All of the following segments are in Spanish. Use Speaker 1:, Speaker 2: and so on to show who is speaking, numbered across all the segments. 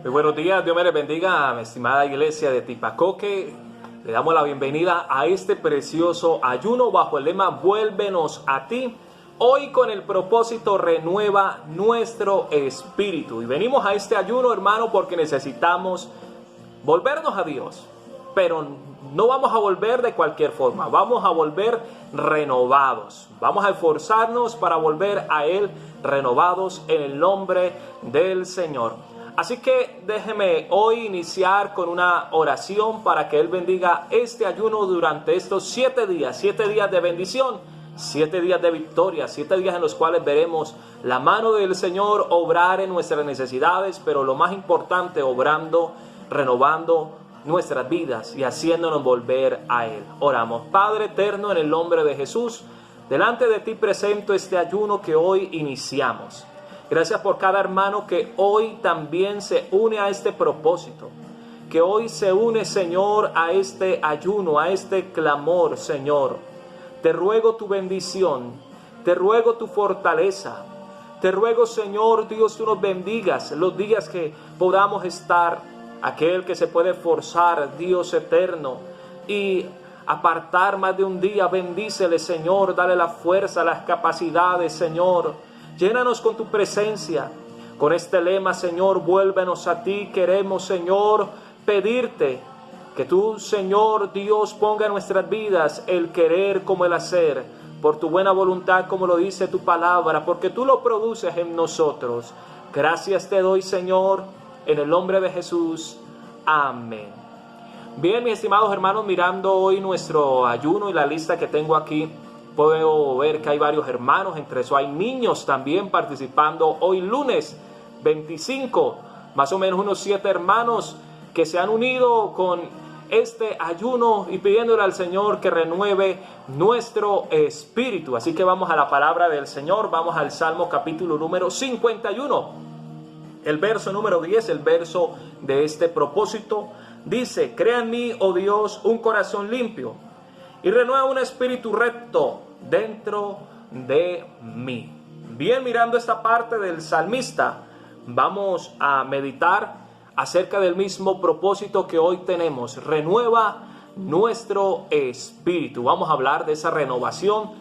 Speaker 1: Muy buenos días, Dios me les bendiga, mi estimada iglesia de Tipacoque. Le damos la bienvenida a este precioso ayuno bajo el lema Vuélvenos a ti. Hoy con el propósito renueva nuestro espíritu. Y venimos a este ayuno, hermano, porque necesitamos volvernos a Dios. Pero no vamos a volver de cualquier forma, vamos a volver renovados. Vamos a esforzarnos para volver a Él renovados en el nombre del Señor. Así que déjeme hoy iniciar con una oración para que Él bendiga este ayuno durante estos 7 días de bendición, 7 días de victoria, 7 días en los cuales veremos la mano del Señor obrar en nuestras necesidades, pero lo más importante, obrando, renovando nuestras vidas y haciéndonos volver a Él. Oramos. Padre eterno, en el nombre de Jesús, delante de ti presento este ayuno que hoy iniciamos. Gracias por cada hermano que hoy también se une a este propósito, que hoy se une, Señor, a este ayuno, a este clamor, Señor. Te ruego tu bendición, te ruego tu fortaleza, te ruego, Señor Dios, tú nos bendigas los días que podamos estar, aquel que se puede forzar, Dios eterno, y apartar más de un día, bendícele, Señor, dale la fuerza, las capacidades, Señor. Llénanos con tu presencia, con este lema, Señor, vuélvenos a ti. Queremos, Señor, pedirte que tú, Señor Dios, ponga en nuestras vidas el querer como el hacer, por tu buena voluntad, como lo dice tu palabra, porque tú lo produces en nosotros. Gracias te doy, Señor, en el nombre de Jesús. Amén. Bien, mis estimados hermanos, mirando hoy nuestro ayuno y la lista que tengo aquí, puedo ver que hay varios hermanos, entre eso hay niños también participando hoy lunes 25, más o menos unos 7 hermanos que se han unido con este ayuno y pidiéndole al Señor que renueve nuestro espíritu. Así que vamos a la palabra del Señor, vamos al Salmo capítulo número 51, el verso número 10, el verso de este propósito, dice: crea en mí, oh Dios, un corazón limpio y renueva un espíritu recto dentro de mí. Bien, mirando esta parte del salmista, vamos a meditar acerca del mismo propósito que hoy tenemos: renueva nuestro espíritu. Vamos a hablar de esa renovación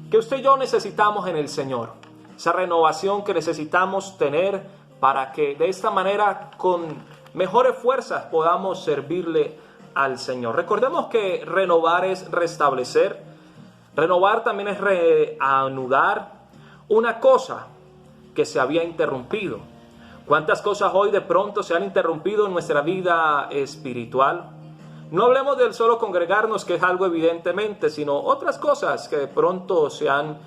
Speaker 1: que usted y yo necesitamos en el Señor, esa renovación que necesitamos tener para que de esta manera con mejores fuerzas podamos servirle al Señor. Recordemos que renovar es restablecer, renovar también es reanudar una cosa que se había interrumpido. ¿Cuántas cosas hoy de pronto se han interrumpido en nuestra vida espiritual? No hablemos del solo congregarnos, que es algo evidentemente, sino otras cosas que de pronto se han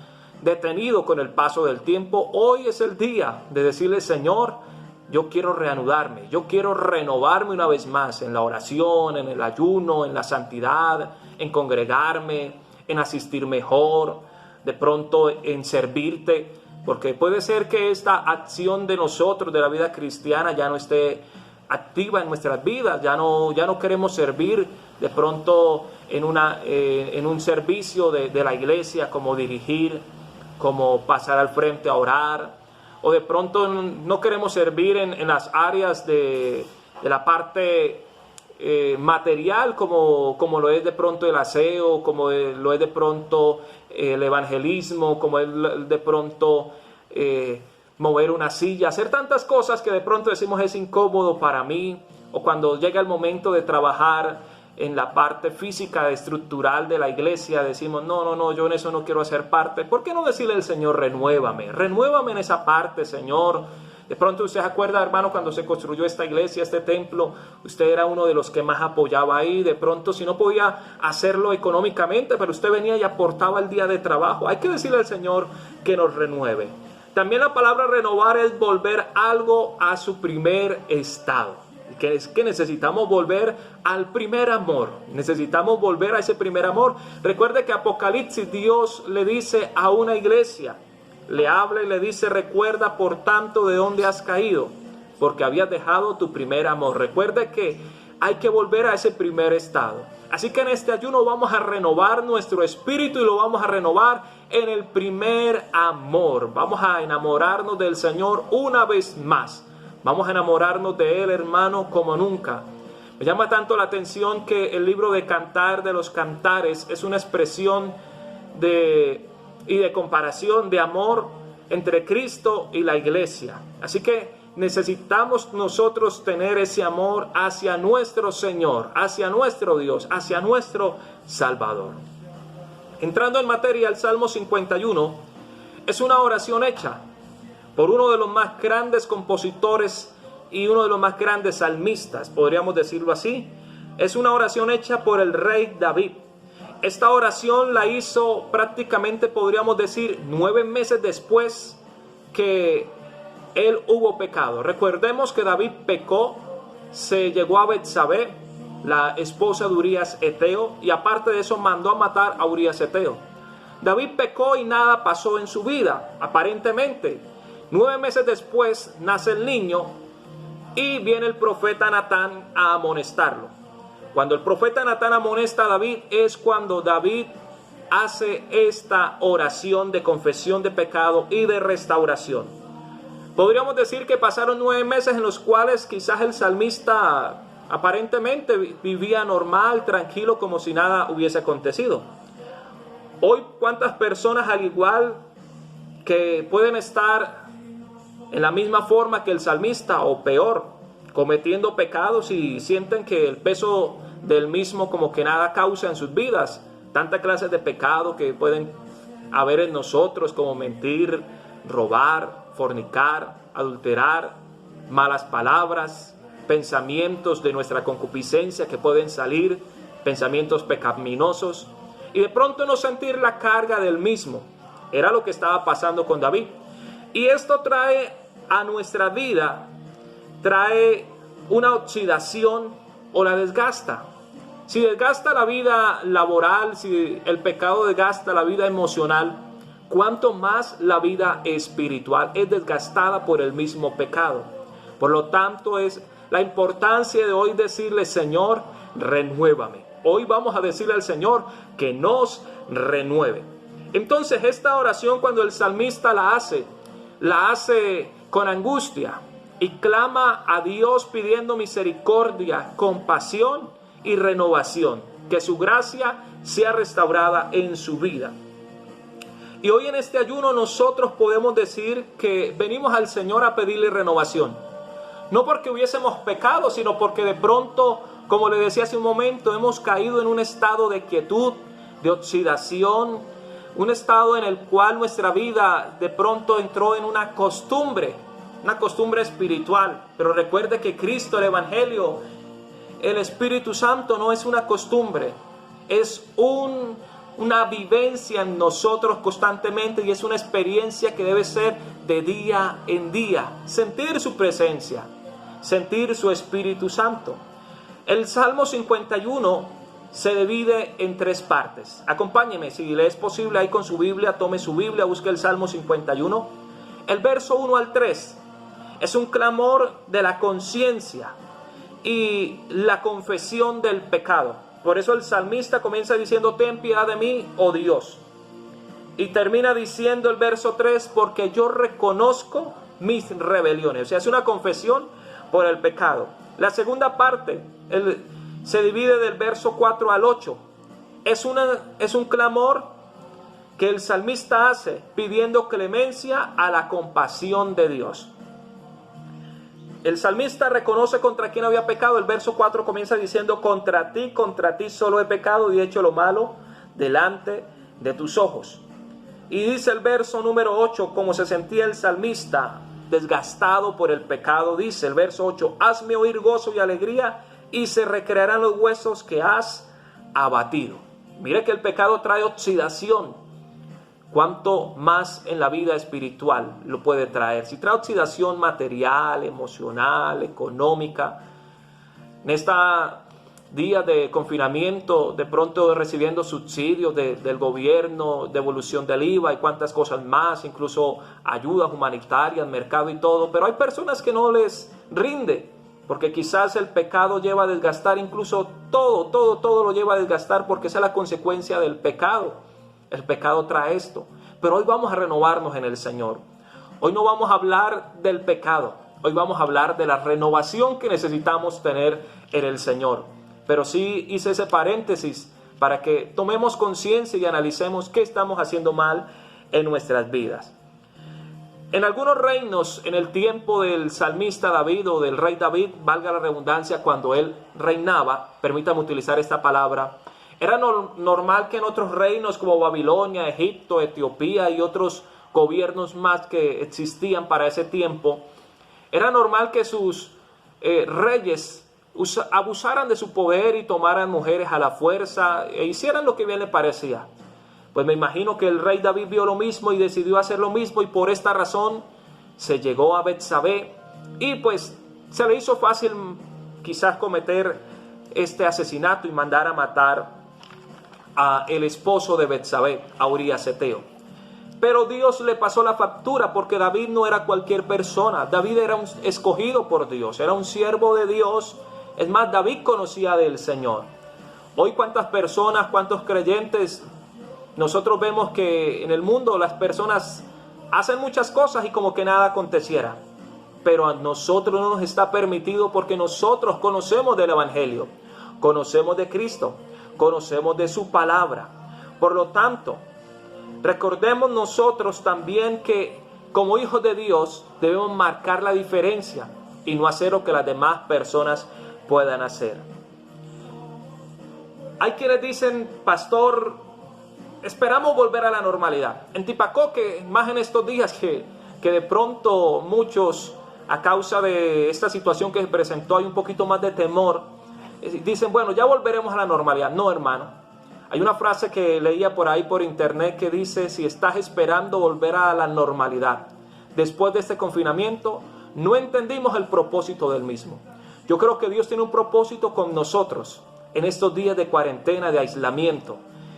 Speaker 1: detenido con el paso del tiempo. Hoy es el día de decirle: Señor, yo quiero reanudarme, yo quiero renovarme una vez más en la oración, en el ayuno, en la santidad, en congregarme, en asistir mejor, de pronto en servirte, porque puede ser que esta acción de nosotros, de la vida cristiana, ya no esté activa en nuestras vidas, ya no queremos servir de pronto en un servicio de la iglesia, como dirigir, como pasar al frente a orar, o de pronto no queremos servir en las áreas de la parte material, como lo es de pronto el aseo, como lo es de pronto el evangelismo, como es de pronto mover una silla, hacer tantas cosas que de pronto decimos es incómodo para mí, o cuando llega el momento de trabajar en la parte física, estructural de la iglesia, decimos no, yo en eso no quiero hacer parte. ¿Por qué no decirle al Señor: renuévame en esa parte, Señor? De pronto usted se acuerda, hermano, cuando se construyó esta iglesia, este templo, usted era uno de los que más apoyaba ahí. De pronto, si no podía hacerlo económicamente, pero usted venía y aportaba el día de trabajo. Hay que decirle al Señor que nos renueve. También la palabra renovar es volver algo a su primer estado. Que es que necesitamos volver al primer amor, necesitamos volver a ese primer amor. Recuerde que Apocalipsis, Dios le dice a una iglesia, le habla y le dice: recuerda por tanto de dónde has caído, porque habías dejado tu primer amor. Recuerde que hay que volver a ese primer estado. Así que en este ayuno vamos a renovar nuestro espíritu y lo vamos a renovar en el primer amor. Vamos a enamorarnos del Señor una vez más. Vamos a enamorarnos de Él, hermano, como nunca. Me llama tanto la atención que el libro de Cantar de los Cantares es una expresión de comparación, de amor entre Cristo y la iglesia. Así que necesitamos nosotros tener ese amor hacia nuestro Señor, hacia nuestro Dios, hacia nuestro Salvador. Entrando en materia, el Salmo 51 es una oración hecha por uno de los más grandes compositores y uno de los más grandes salmistas, podríamos decirlo así. Es una oración hecha por el rey David. Esta oración la hizo prácticamente, podríamos decir, 9 meses después que él hubo pecado. Recordemos que David pecó, se llegó a Betsabé, la esposa de Urías Eteo, y aparte de eso mandó a matar a Urías Eteo. David pecó y nada pasó en su vida, aparentemente. 9 meses después nace el niño y viene el profeta Natán a amonestarlo. Cuando el profeta Natán amonesta a David es cuando David hace esta oración de confesión de pecado y de restauración. Podríamos decir que pasaron 9 meses en los cuales quizás el salmista aparentemente vivía normal, tranquilo, como si nada hubiese acontecido. Hoy, ¿cuántas personas al igual que pueden estar en la misma forma que el salmista o peor, cometiendo pecados y sienten que el peso del mismo como que nada causa en sus vidas? Tantas clases de pecado que pueden haber en nosotros, como mentir, robar, fornicar, adulterar, malas palabras, pensamientos de nuestra concupiscencia que pueden salir, pensamientos pecaminosos, y de pronto no sentir la carga del mismo. Era lo que estaba pasando con David. Y esto trae a nuestra vida, trae una oxidación o la desgasta. Si desgasta la vida laboral, si el pecado desgasta la vida emocional, cuánto más la vida espiritual es desgastada por el mismo pecado. Por lo tanto, es la importancia de hoy decirle: Señor, renuévame. Hoy vamos a decirle al Señor que nos renueve. Entonces, esta oración, cuando el salmista la hace con angustia y clama a Dios pidiendo misericordia, compasión y renovación, que su gracia sea restaurada en su vida. Y hoy en este ayuno nosotros podemos decir que venimos al Señor a pedirle renovación. No porque hubiésemos pecado, sino porque de pronto, como le decía hace un momento, hemos caído en un estado de quietud, de oxidación, un estado en el cual nuestra vida de pronto entró en una costumbre espiritual. Pero recuerde que Cristo, el Evangelio, el Espíritu Santo no es una costumbre, es una vivencia en nosotros constantemente, y es una experiencia que debe ser de día en día. Sentir su presencia, sentir su Espíritu Santo. El Salmo 51 se divide en 3 partes. Acompáñeme, si le es posible, ahí con su Biblia, tome su Biblia, busque el Salmo 51. El verso 1 al 3 es un clamor de la conciencia y la confesión del pecado. Por eso el salmista comienza diciendo: ten piedad de mí, oh Dios. Y termina diciendo el verso 3: porque yo reconozco mis rebeliones. O sea, es una confesión por el pecado. La segunda parte se divide del verso 4 al 8. Es un clamor que el salmista hace pidiendo clemencia a la compasión de Dios. El salmista reconoce contra quién había pecado. El verso 4 comienza diciendo: contra ti solo he pecado y he hecho lo malo delante de tus ojos. Y dice el verso número 8, como se sentía el salmista desgastado por el pecado, dice el verso 8: hazme oír gozo y alegría, y se recrearán los huesos que has abatido. Mire que el pecado trae oxidación. Cuánto más en la vida espiritual lo puede traer. Si trae oxidación material, emocional, económica, en estos días de confinamiento, de pronto recibiendo subsidios del gobierno, devolución del IVA y cuántas cosas más, incluso ayudas humanitarias, mercado y todo, pero hay personas que no les rinde, porque quizás el pecado lleva a desgastar, incluso todo lo lleva a desgastar, porque esa es la consecuencia del pecado. El pecado trae esto, pero hoy vamos a renovarnos en el Señor. Hoy no vamos a hablar del pecado, Hoy vamos a hablar de la renovación que necesitamos tener en el Señor. Pero sí hice ese paréntesis para que tomemos conciencia y analicemos qué estamos haciendo mal en nuestras vidas. En algunos reinos, en el tiempo del salmista David o del rey David, valga la redundancia, cuando él reinaba, permítame utilizar esta palabra, era normal que en otros reinos como Babilonia, Egipto, Etiopía y otros gobiernos más que existían para ese tiempo, era normal que sus reyes abusaran de su poder y tomaran mujeres a la fuerza e hicieran lo que bien le parecía. Pues me imagino que el rey David vio lo mismo y decidió hacer lo mismo, y por esta razón se llegó a Betsabé y pues se le hizo fácil quizás cometer este asesinato y mandar a matar a el esposo de Betsabé, a Urías Eteo. Pero Dios le pasó la factura, porque David no era cualquier persona. David era un escogido por Dios, era un siervo de Dios. Es más, David conocía del Señor. Hoy cuántas personas, cuántos creyentes, nosotros vemos que en el mundo las personas hacen muchas cosas y como que nada aconteciera. Pero a nosotros no nos está permitido, porque nosotros conocemos del Evangelio, conocemos de Cristo, conocemos de su palabra. Por lo tanto, recordemos nosotros también que como hijos de Dios debemos marcar la diferencia y no hacer lo que las demás personas puedan hacer. Hay quienes dicen, pastor, esperamos volver a la normalidad. En Tipacoque, más en estos días que de pronto muchos, a causa de esta situación que se presentó, hay un poquito más de temor, dicen, bueno, ya volveremos a la normalidad. No, hermano. Hay una frase que leía por ahí por internet que dice, si estás esperando volver a la normalidad después de este confinamiento, no entendimos el propósito del mismo. Yo creo que Dios tiene un propósito con nosotros en estos días de cuarentena, de aislamiento.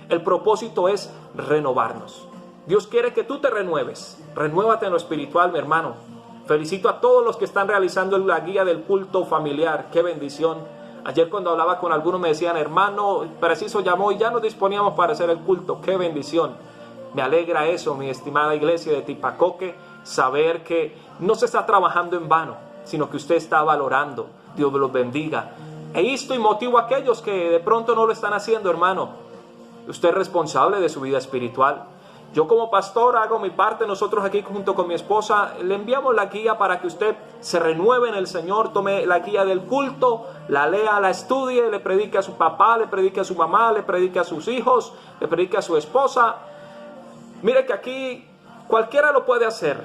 Speaker 1: El propósito es renovarnos. Dios quiere que tú te renueves. Renuévate en lo espiritual, mi hermano. Felicito a todos los que están realizando la guía del culto familiar. ¡Qué bendición! Ayer cuando hablaba con algunos me decían, hermano, preciso llamó y ya nos disponíamos para hacer el culto. ¡Qué bendición! Me alegra eso, mi estimada iglesia de Tipacoque, saber que no se está trabajando en vano, sino que usted está valorando. Dios los bendiga. E insto y motivo a aquellos que de pronto no lo están haciendo, hermano. Usted es responsable de su vida espiritual. Yo como pastor hago mi parte. Nosotros aquí junto con mi esposa le enviamos la guía para que usted se renueve en el Señor, tome la guía del culto, la lea, la estudie, le predique a su papá, le predique a su mamá, le predique a sus hijos, le predique a su esposa. Mire que aquí cualquiera lo puede hacer.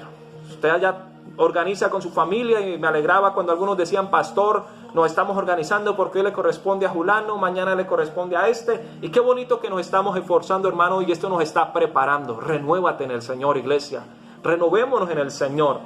Speaker 1: Usted allá organiza con su familia, y me alegraba cuando algunos decían, pastor, nos estamos organizando porque hoy le corresponde a Julano, mañana le corresponde a este, y qué bonito que nos estamos esforzando, hermano, y esto nos está preparando. Renuévate en el Señor, iglesia, renovémonos en el Señor.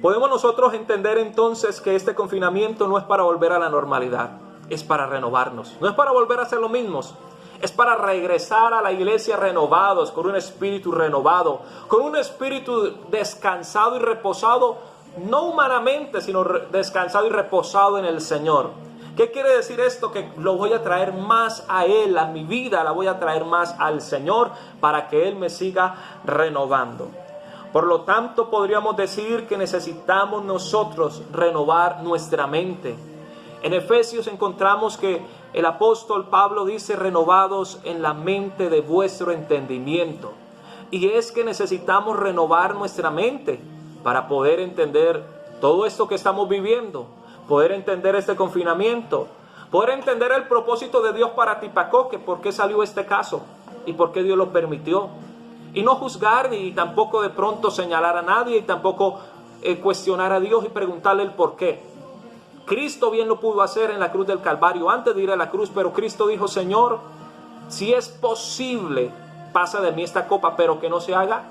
Speaker 1: Podemos nosotros entender entonces que este confinamiento no es para volver a la normalidad, es para renovarnos, no es para volver a ser los mismos. Es para regresar a la iglesia renovados, con un espíritu renovado, con un espíritu descansado y reposado, no humanamente, sino descansado y reposado en el Señor. ¿Qué quiere decir esto? Que lo voy a traer más a Él, a mi vida la voy a traer más al Señor, para que Él me siga renovando. Por lo tanto, podríamos decir que necesitamos nosotros renovar nuestra mente. En Efesios encontramos que el apóstol Pablo dice, renovados en la mente de vuestro entendimiento. Y es que necesitamos renovar nuestra mente para poder entender todo esto que estamos viviendo, poder entender este confinamiento, poder entender el propósito de Dios para Tipacoque, por qué salió este caso y por qué Dios lo permitió. Y no juzgar y tampoco de pronto señalar a nadie y tampoco cuestionar a Dios y preguntarle el por qué. Cristo bien lo pudo hacer en la cruz del Calvario antes de ir a la cruz, pero Cristo dijo, Señor, si es posible, pasa de mí esta copa, pero que no se haga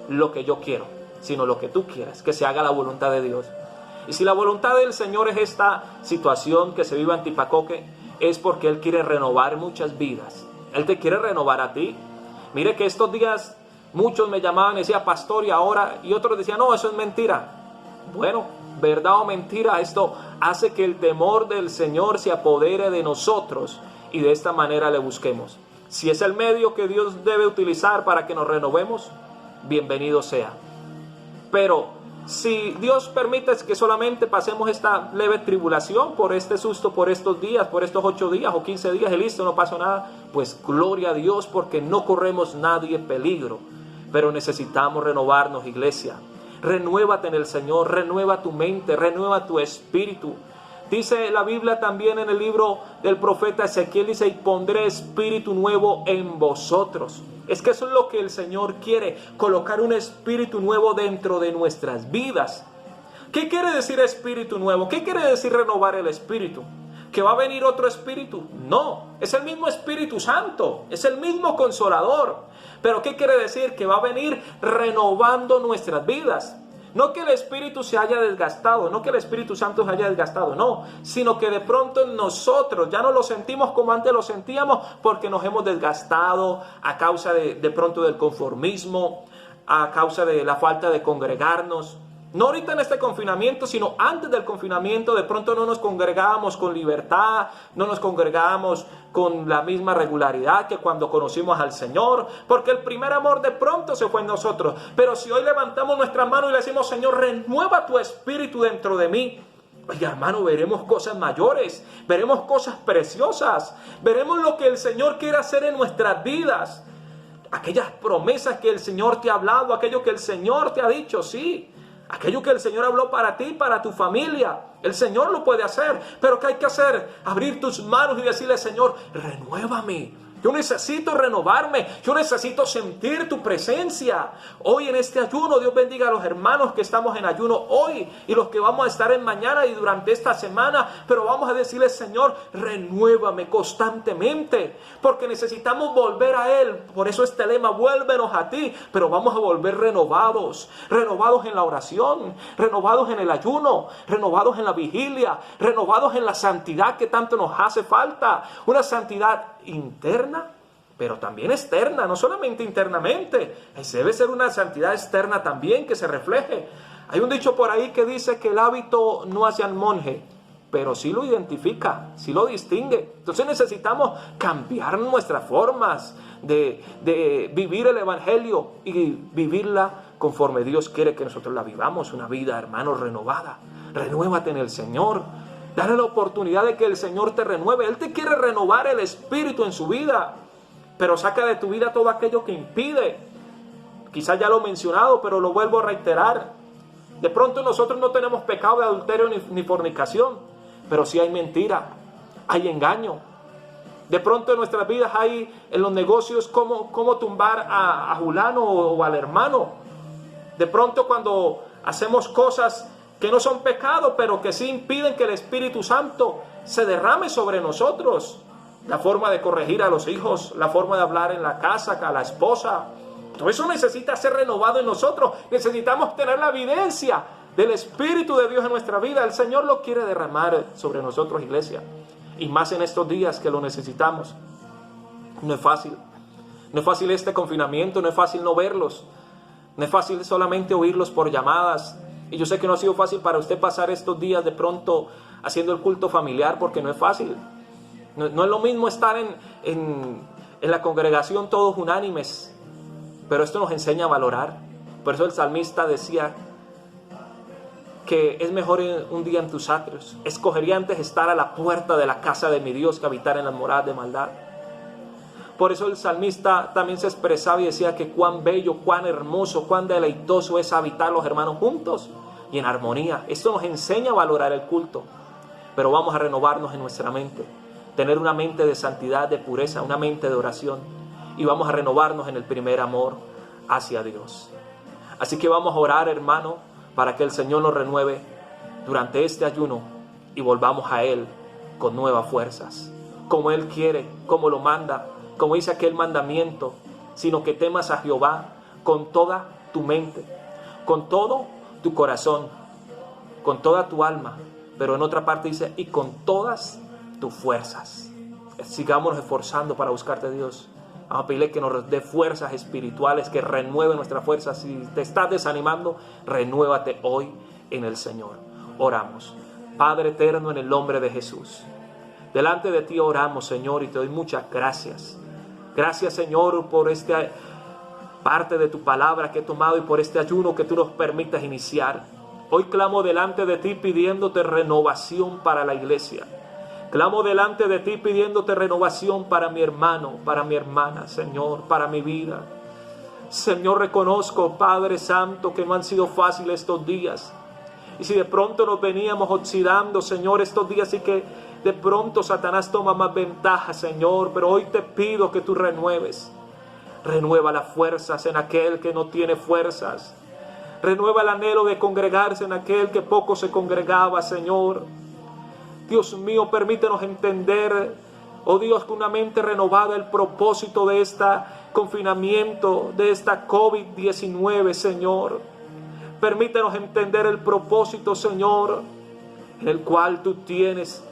Speaker 1: lo que yo quiero, sino lo que tú quieras, que se haga la voluntad de Dios. Y si la voluntad del Señor es esta situación que se vive en Tipacoque, es porque Él quiere renovar muchas vidas. Él te quiere renovar a ti. Mire que estos días muchos me llamaban y decían, pastor, y ahora, y otros decían, no, eso es mentira. Bueno, verdad o mentira, esto hace que el temor del Señor se apodere de nosotros y de esta manera le busquemos. Si es el medio que Dios debe utilizar para que nos renovemos, bienvenido sea. Pero si Dios permite que solamente pasemos esta leve tribulación por este susto, por estos días, por estos 8 días o 15 días y listo, no pasó nada, pues gloria a Dios, porque no corremos nadie peligro. Pero necesitamos renovarnos, iglesia. Renuévate en el Señor, renueva tu mente, renueva tu espíritu. Dice la Biblia también en el libro del profeta Ezequiel, dice, y pondré espíritu nuevo en vosotros. Es que eso es lo que el Señor quiere, colocar un espíritu nuevo dentro de nuestras vidas. ¿Qué quiere decir espíritu nuevo? ¿Qué quiere decir renovar el espíritu? ¿Que va a venir otro espíritu? No, es el mismo Espíritu Santo, es el mismo Consolador. Pero ¿qué quiere decir? Que va a venir renovando nuestras vidas. No que el Espíritu se haya desgastado, no que el Espíritu Santo se haya desgastado, no, sino que de pronto nosotros ya no lo sentimos como antes lo sentíamos, porque nos hemos desgastado a causa de pronto del conformismo, a causa de la falta de congregarnos. No ahorita en este confinamiento, sino antes del confinamiento, de pronto no nos congregábamos con libertad, no nos congregábamos con la misma regularidad que cuando conocimos al Señor, porque el primer amor de pronto se fue en nosotros. Pero si hoy levantamos nuestras manos y le decimos, Señor, renueva tu espíritu dentro de mí, oiga, hermano, veremos cosas mayores, veremos cosas preciosas, veremos lo que el Señor quiere hacer en nuestras vidas. Aquellas promesas que el Señor te ha hablado, aquello que el Señor te ha dicho, sí. Aquello que el Señor habló para ti, para tu familia, el Señor lo puede hacer. Pero ¿qué hay que hacer? Abrir tus manos y decirle, Señor, renuévame. Yo necesito renovarme, yo necesito sentir tu presencia. Hoy en este ayuno, Dios bendiga a los hermanos que estamos en ayuno hoy y los que vamos a estar en mañana y durante esta semana. Pero vamos a decirle, Señor, renuévame constantemente, porque necesitamos volver a Él. Por eso este lema, vuélvenos a ti, pero vamos a volver renovados, renovados en la oración, renovados en el ayuno, renovados en la vigilia, renovados en la santidad que tanto nos hace falta, una santidad interna, pero también externa, no solamente internamente. Debe ser una santidad externa también que se refleje. Hay un dicho por ahí que dice que el hábito no hace al monje, pero sí lo identifica, sí lo distingue. Entonces necesitamos cambiar nuestras formas de vivir el Evangelio y vivirla conforme Dios quiere que nosotros la vivamos. Una vida, hermano, renovada. Renuévate en el Señor. Dale la oportunidad de que el Señor te renueve. Él te quiere renovar el espíritu en su vida. Pero saca de tu vida todo aquello que impide. Quizás ya lo he mencionado, pero lo vuelvo a reiterar. De pronto nosotros no tenemos pecado de adulterio ni fornicación. Pero sí hay mentira, hay engaño. De pronto en nuestras vidas hay en los negocios cómo tumbar a fulano o al hermano. De pronto cuando hacemos cosas que no son pecado, pero que sí impiden que el Espíritu Santo se derrame sobre nosotros. La forma de corregir a los hijos, la forma de hablar en la casa, a la esposa. Todo eso necesita ser renovado en nosotros. Necesitamos tener la evidencia del Espíritu de Dios en nuestra vida. El Señor lo quiere derramar sobre nosotros, iglesia. Y más en estos días que lo necesitamos. No es fácil. No es fácil este confinamiento, no es fácil no verlos. No es fácil solamente oírlos por llamadas. Y yo sé que no ha sido fácil para usted pasar estos días de pronto haciendo el culto familiar, porque no es fácil. No es lo mismo estar en la congregación todos unánimes, pero esto nos enseña a valorar. Por eso el salmista decía que es mejor un día en tus atrios. Escogería antes estar a la puerta de la casa de mi Dios que habitar en las moradas de maldad. Por eso el salmista también se expresaba y decía que cuán bello, cuán hermoso, cuán deleitoso es habitar los hermanos juntos y en armonía. Esto nos enseña a valorar el culto, pero vamos a renovarnos en nuestra mente, tener una mente de santidad, de pureza, una mente de oración, y vamos a renovarnos en el primer amor hacia Dios. Así que vamos a orar, hermano, para que el Señor nos renueve durante este ayuno y volvamos a Él con nuevas fuerzas, como Él quiere, como lo manda, como dice aquel mandamiento, sino que temas a Jehová con toda tu mente, con todo tu corazón, con toda tu alma, pero en otra parte dice, y con todas tus fuerzas. Sigámonos esforzando para buscarte, Dios. Vamos a pedirle que nos dé fuerzas espirituales, que renueve nuestras fuerzas. Si te estás desanimando, renuévate hoy en el Señor. Oramos. Padre eterno, en el nombre de Jesús, delante de ti oramos, Señor, y te doy muchas gracias. Gracias, Señor, por esta parte de tu palabra que he tomado y por este ayuno que tú nos permitas iniciar. Hoy clamo delante de ti pidiéndote renovación para la iglesia. Clamo delante de ti pidiéndote renovación para mi hermano, para mi hermana, Señor, para mi vida. Señor, reconozco, Padre Santo, que no han sido fáciles estos días. Y si de pronto nos veníamos oxidando, Señor, estos días, y que de pronto Satanás toma más ventaja, Señor, pero hoy te pido que tú renueves. Renueva las fuerzas en aquel que no tiene fuerzas. Renueva el anhelo de congregarse en aquel que poco se congregaba, Señor. Dios mío, permítenos entender, oh Dios, con una mente renovada el propósito de este confinamiento, de esta COVID-19, Señor. Permítenos entender el propósito, Señor, en el cual tú tienes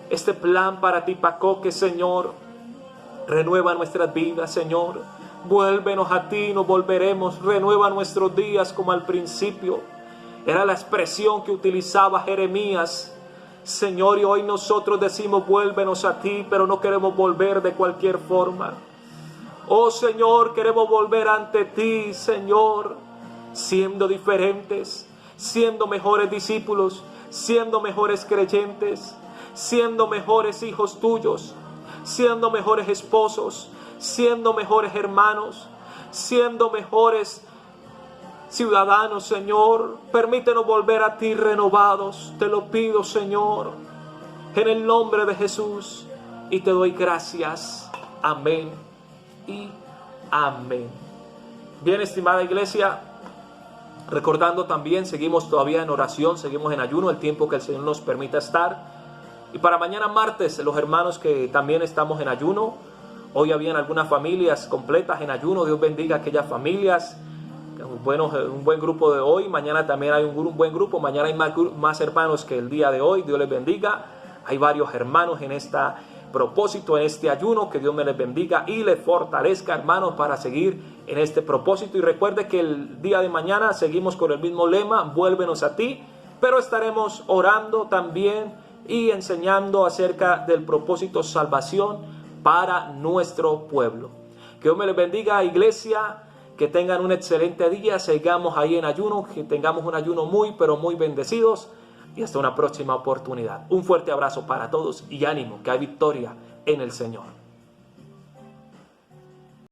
Speaker 1: este plan para Tipacoque, Señor. Renueva nuestras vidas, Señor. Vuélvenos a ti, nos volveremos. Renueva nuestros días como al principio. Era la expresión que utilizaba Jeremías. Señor, y hoy nosotros decimos vuélvenos a ti, pero no queremos volver de cualquier forma. Oh Señor, queremos volver ante ti, Señor, siendo diferentes, siendo mejores discípulos, siendo mejores creyentes, siendo mejores hijos tuyos, siendo mejores esposos, siendo mejores hermanos, siendo mejores ciudadanos, Señor. Permítenos volver a ti renovados. Te lo pido, Señor, en el nombre de Jesús. Y te doy gracias. Amén y amén. Bien, estimada iglesia, recordando también, seguimos todavía en oración, seguimos en ayuno, el tiempo que el Señor nos permita estar. Y para mañana martes, los hermanos que también estamos en ayuno, hoy habían algunas familias completas en ayuno. Dios bendiga a aquellas familias. Un buen grupo de hoy, mañana también hay un buen grupo, mañana hay más hermanos que el día de hoy. Dios les bendiga. Hay varios hermanos en este propósito, en este ayuno. Que Dios me les bendiga y les fortalezca, hermanos, para seguir en este propósito. Y recuerde que el día de mañana seguimos con el mismo lema, vuélvenos a ti, pero estaremos orando también y enseñando acerca del propósito salvación para nuestro pueblo. Que Dios me les bendiga, iglesia. Que tengan un excelente día, sigamos ahí en ayuno, que tengamos un ayuno muy, pero muy bendecidos, y hasta una próxima oportunidad. Un fuerte abrazo para todos y ánimo, que hay victoria en el Señor.